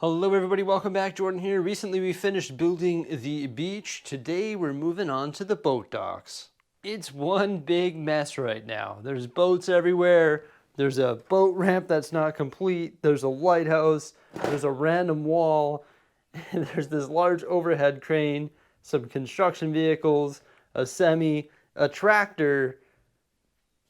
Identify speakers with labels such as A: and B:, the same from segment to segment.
A: Hello everybody, welcome back. Jordan here. Recently we finished building the beach. Today we're moving on to the boat docks. It's one big mess right now. There's boats everywhere. There's a boat ramp that's not complete. There's a lighthouse. There's a random wall. And there's this large overhead crane, some construction vehicles, a semi, a tractor.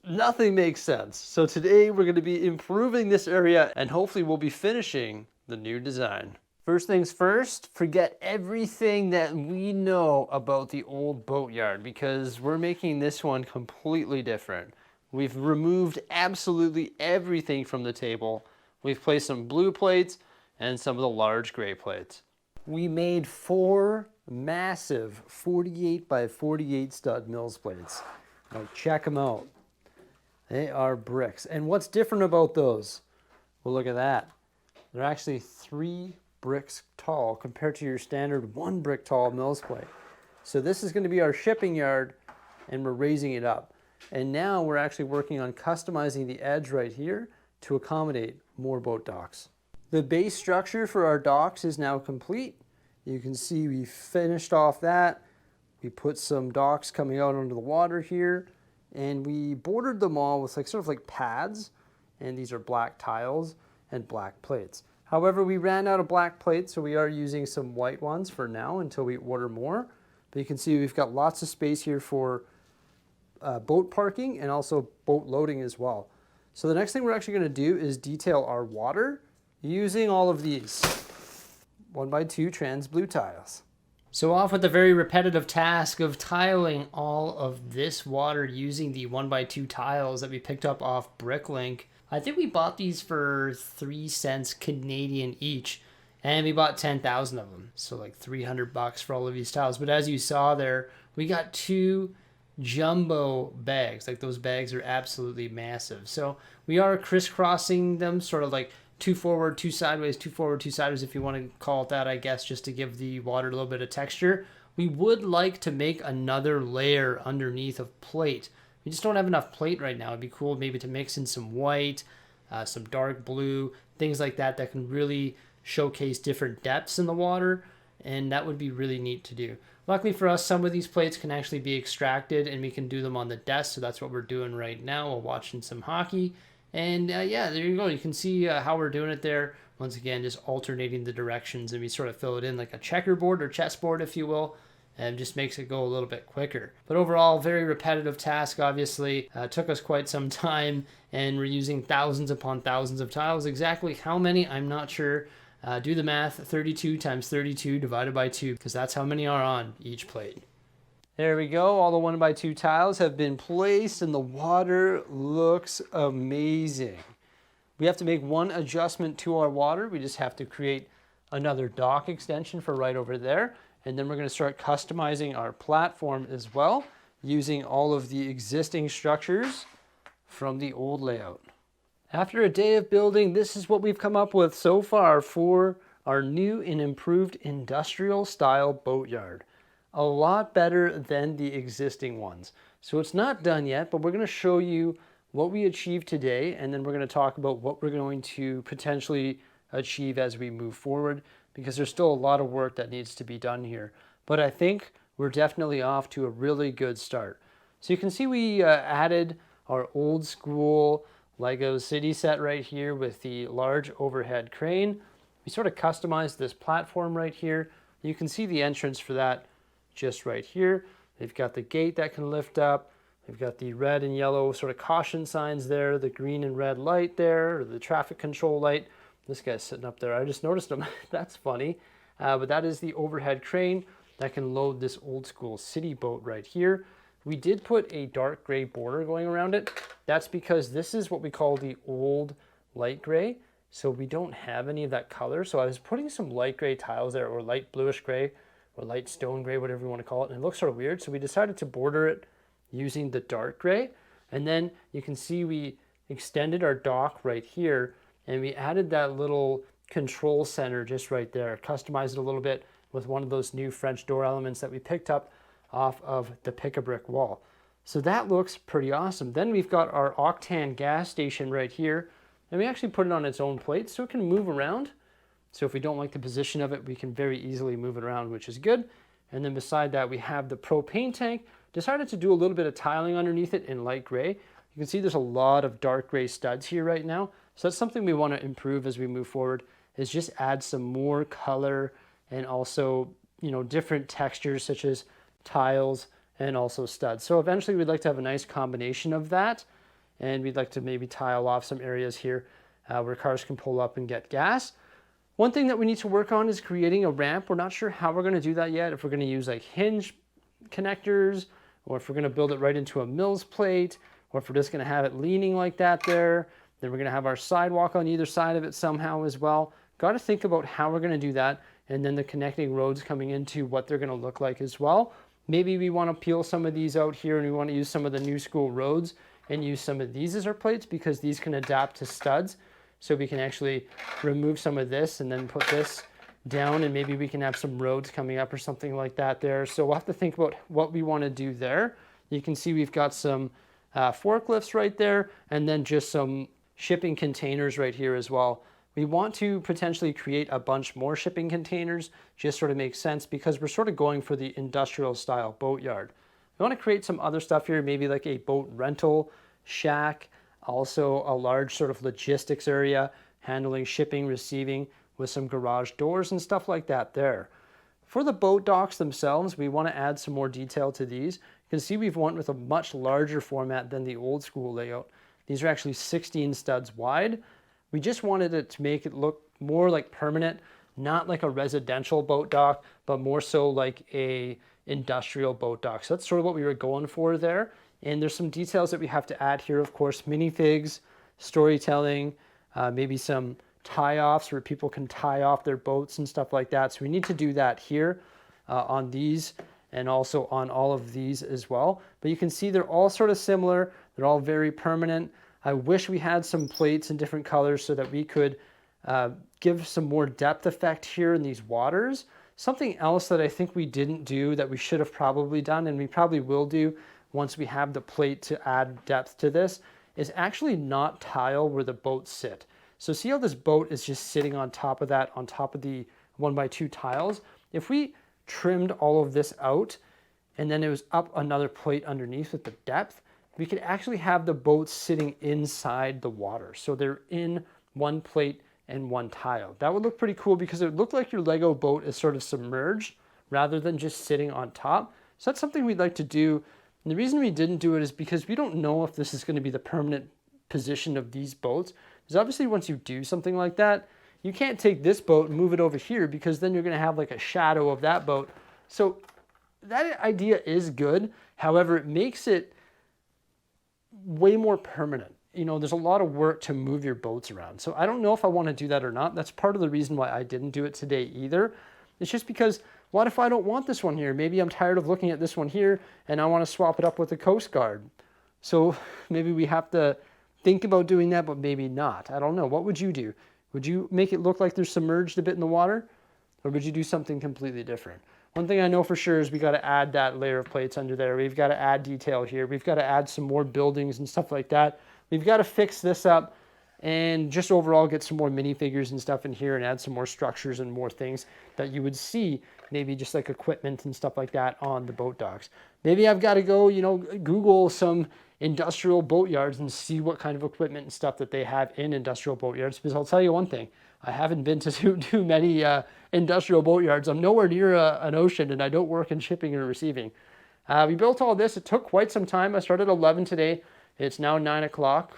A: Nothing makes sense. So today we're going to be improving this area and hopefully we'll be finishing the new design. First things first, forget everything that we know about the old boatyard because we're making this one completely different. We've removed absolutely everything from the table. We've placed some blue plates and some of the large gray plates. We made 4 massive 48 by 48 stud Mills plates. Now check them out. They are bricks. And what's different about those? Well, look at that. They're actually 3 bricks tall compared to your standard 1 brick tall Mills plate. So this is going to be our shipping yard and we're raising it up. And now we're actually working on customizing the edge right here to accommodate more boat docks. The base structure for our docks is now complete. You can see we finished off that. We put some docks coming out onto the water here and we bordered them all with sort of pads, and these are black tiles and black plates. However, we ran out of black plates, so we are using some white ones for now until we order more. But you can see we've got lots of space here for boat parking and also boat loading as well. So the next thing we're actually going to do is detail our water using all of these 1x2 trans blue tiles. So off with the very repetitive task of tiling all of this water using the 1x2 tiles that we picked up off Bricklink. I think we bought these for 3 cents Canadian each, and we bought 10,000 of them. So like $300 for all of these tiles. But as you saw there, we got 2 jumbo bags. Like those bags are absolutely massive. So we are crisscrossing them, sort of like 2 forward, 2 sideways, 2 forward, 2 sideways, if you want to call it that, I guess, just to give the water a little bit of texture. We would like to make another layer underneath of plate. We just don't have enough plate right now. It'd be cool maybe to mix in some white, some dark blue, things like that that can really showcase different depths in the water, and that would be really neat to do. Luckily for us, some of these plates can actually be extracted and we can do them on the desk, so that's what we're doing right now while watching some hockey. And yeah, there you go. You can see how we're doing it there. Once again, just alternating the directions, and we sort of fill it in like a checkerboard or chessboard, if you will, and just makes it go a little bit quicker. But overall, very repetitive task, obviously. Took us quite some time, and we're using thousands upon thousands of tiles. Exactly how many, I'm not sure. Do the math, 32 times 32 divided by 2, because that's how many are on each plate. There we go. All the 1x2 tiles have been placed and the water looks amazing. We have to make one adjustment to our water. We just have to create another dock extension for right over there. And then we're going to start customizing our platform as well, using all of the existing structures from the old layout. After a day of building, this is what we've come up with so far for our new and improved industrial style boatyard. A lot better than the existing ones. So it's not done yet, but we're going to show you what we achieved today, and then we're going to talk about what we're going to potentially achieve as we move forward, because there's still a lot of work that needs to be done here. But I think we're definitely off to a really good start. So you can see we added our old school Lego city set right here with the large overhead crane. We sort of customized this platform right here. You can see the entrance for that just right here. They've got the gate that can lift up. They've got the red and yellow sort of caution signs there, the green and red light there, or the traffic control light. This guy's sitting up there. I just noticed him. That's funny. But that is the overhead crane that can load this old school city boat right here. We did put a dark gray border going around it. That's because this is what we call the old light gray. So we don't have any of that color. So I was putting some light gray tiles there, or light bluish gray, or light stone gray, whatever you want to call it, and it looks sort of weird. So we decided to border it using the dark gray. And then you can see we extended our dock right here, and we added that little control center just right there, customized it a little bit with one of those new French door elements that we picked up off of the Pick-a-Brick wall. So that looks pretty awesome. Then we've got our Octane gas station right here, and we actually put it on its own plate so it can move around. So if we don't like the position of it, we can very easily move it around, which is good. And then beside that, we have the propane tank. Decided to do a little bit of tiling underneath it in light gray. You can see there's a lot of dark gray studs here right now. So that's something we want to improve as we move forward, is just add some more color and also, you know, different textures such as tiles and also studs. So eventually we'd like to have a nice combination of that. And we'd like to maybe tile off some areas here where cars can pull up and get gas. One thing that we need to work on is creating a ramp. We're not sure how we're going to do that yet. If we're going to use like hinge connectors, or if we're going to build it right into a Mills plate, or if we're just going to have it leaning like that there. Then we're going to have our sidewalk on either side of it somehow as well. Got to think about how we're going to do that, and then the connecting roads coming into what they're going to look like as well. Maybe we want to peel some of these out here and we want to use some of the new school roads and use some of these as our plates, because these can adapt to studs. So we can actually remove some of this and then put this down, and maybe we can have some roads coming up or something like that there. So we'll have to think about what we want to do there. You can see we've got some forklifts right there, and then just some shipping containers right here as well. We want to potentially create a bunch more shipping containers, just sort of makes sense because we're sort of going for the industrial style boatyard. We want to create some other stuff here, maybe like a boat rental shack, also a large sort of logistics area, handling shipping, receiving, with some garage doors and stuff like that there. For the boat docks themselves, we want to add some more detail to these. You can see we've went with a much larger format than the old school layout. These are actually 16 studs wide. We just wanted it to make it look more like permanent, not like a residential boat dock, but more so like a industrial boat dock. So that's sort of what we were going for there. And there's some details that we have to add here, of course, minifigs, storytelling, maybe some tie-offs where people can tie off their boats and stuff like that. So we need to do that here on these and also on all of these as well. But you can see they're all sort of similar. They're all very permanent. I wish we had some plates in different colors so that we could give some more depth effect here in these waters. Something else that I think we didn't do that we should have probably done, and we probably will do once we have the plate to add depth to this, is actually not tile where the boats sit. So see how this boat is just sitting on top of that, on top of the 1x2 tiles? If we trimmed all of this out and then it was up another plate underneath with the depth, we could actually have the boats sitting inside the water. So they're in one plate and one tile. That would look pretty cool because it would look like your Lego boat is sort of submerged rather than just sitting on top. So that's something we'd like to do. And the reason we didn't do it is because we don't know if this is going to be the permanent position of these boats. Because obviously once you do something like that, you can't take this boat and move it over here because then you're going to have like a shadow of that boat. So that idea is good. However, it makes it way more permanent. You know, there's a lot of work to move your boats around. So I don't know if I want to do that or not. That's part of the reason why I didn't do it today either. It's just because what if I don't want this one here? Maybe I'm tired of looking at this one here and I want to swap it up with the Coast Guard. So maybe we have to think about doing that, but maybe not. I don't know. What would you do? Would you make it look like they're submerged a bit in the water? Or would you do something completely different? One thing I know for sure is we got to add that layer of plates under there. We've got to add detail here. We've got to add some more buildings and stuff like that. We've got to fix this up and just overall get some more minifigures and stuff in here and add some more structures and more things that you would see, maybe just like equipment and stuff like that on the boat docks. Maybe I've got to go, you know, Google some industrial boatyards and see what kind of equipment and stuff that they have in industrial boatyards. Because I'll tell you one thing, I haven't been to too many industrial boatyards. I'm nowhere near an ocean and I don't work in shipping and receiving. We built all this. It took quite some time. I started at 11 today. It's now 9 o'clock.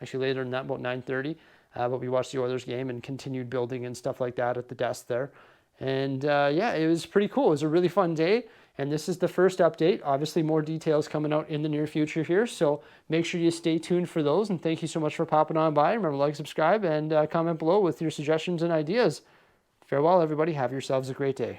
A: Actually later than that, about 9:30. But we watched the Oilers game and continued building and stuff like that at the desk there. And yeah, it was pretty cool. It was a really fun day. And this is the first update. Obviously more details coming out in the near future here. So make sure you stay tuned for those. And thank you so much for popping on by. Remember, like, subscribe, and comment below with your suggestions and ideas. Farewell, everybody. Have yourselves a great day.